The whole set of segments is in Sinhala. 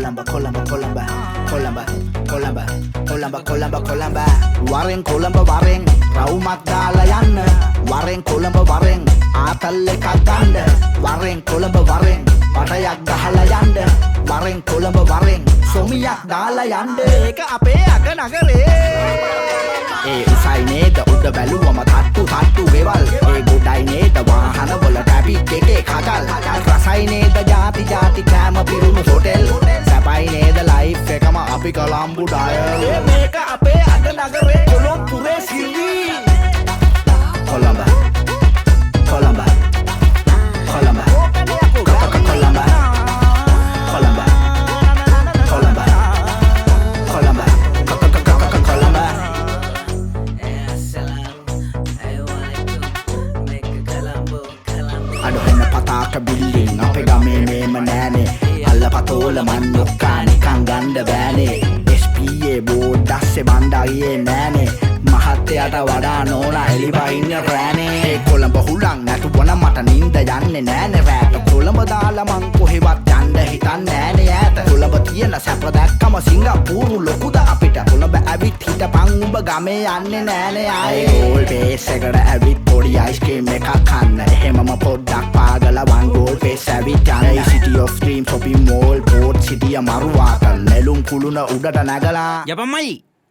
Colamba, Colamba, Colamba, Colamba, Colamba, Colamba, Colamba, Colamba. Warren, Colamba, Warren, Raumak Dalayan, Warren, Colamba, Warren, Atale Katanda, Warren, Colamba, Warren, Patayak Dahalayanda, Warren, Colamba, Warren, Somiyak Dalayanda, Eka Ape, Akanagare. උසයි නේද උඩ බැලුවම තට්ටු තට්ටු ගෙවල් ගොඩයි නේද වාහන වල ට්‍රැෆික් එකේ කකල් රසයි නේද ಜಾති ಜಾති කෑම පිරුණු හොටෙල් සැපයි නේද ලයිෆ් එකම අපි කොළඹු ඩයල් මේක අපේ අද නගරේ කොළඹුරේ සිල්වි කොළඹ කොළඹ කොළඹ කොළඹ කොළඹ Building අපේ ගමේ මේම නෑනේ අල්ලපතෝල මන්නොක්කා නිකන් ගන්න බෑනේ SPA බෝඩ් දැස්සේ බණ්ඩාගේ නෑනේ මහත්තයාට වඩා නෝනා එලිවයින්න රෑනේ කොළඹ හුලං නැටුවන මට නින්ද යන්නේ නෑනේ රෑට කොළඹ දාලා මං කොහෙවත් යන්න හිතන්නේ නෑනේ ඈත කොළඹ තියෙන සැප දැක්කම සිංගප්පූරු ලොකුද අපිට කොළඹ ඇවිත් හිටපන් උඹ ගමේ යන්නේ නෑනේ ආයේ ගෝල් බේස් එකට ඇවිත් පොඩි අයිස්ක්‍රීම් එකක් කන්න එහෙමම පොඩ්ඩක් පාගල වන් ගෝල් බේස් ඇවිත් යන්නේ City of Dreams shopping mall port city මරුවාට නෙළුම් කුළුණ උඩට නැගලා යපමයි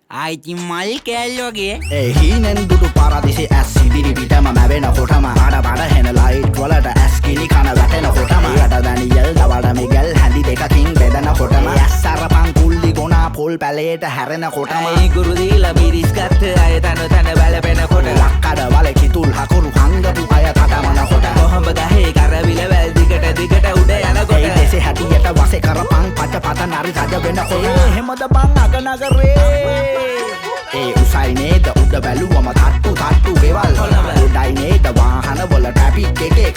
ආයිතින් මයි කෑල්ලෝගේ හීනෙන් දුටු පාරදිසේ ඇස් ඉදිරි පිටම මැවෙන කොටම අඩ බඩ හෙන ලයිට් වලට ඇස් කිලි කන වැටෙන කොටම යට දැනියල් දවඩ මිගල් හැඳි දෙකකින් බෙදෙන කොටම ඇස් අරපන් කුල්ලි ගොනා පොල් පැලේට හැරෙන කොටම ගුරු දීලා බිරිස් ගත්ත අය තන තන වැළපෙන කොට ලක්කඩ වල කිතුල් හකුරු හංගපු අය තටමන කොට කොහොඹ ගහේ කරවිල වැල් දිගට දිගට උඩ යන කොට දෙසේ හැටියට වසේ කරපන් පට පත නරි රජ වෙන කොට එහෙමද බං අග නගරේ උසයි නේද උඩ බැලුවම තට්ටු තට්ටු ගෙවල් ගොඩයි නේද වාහන වල ට්‍රැෆික් එකේ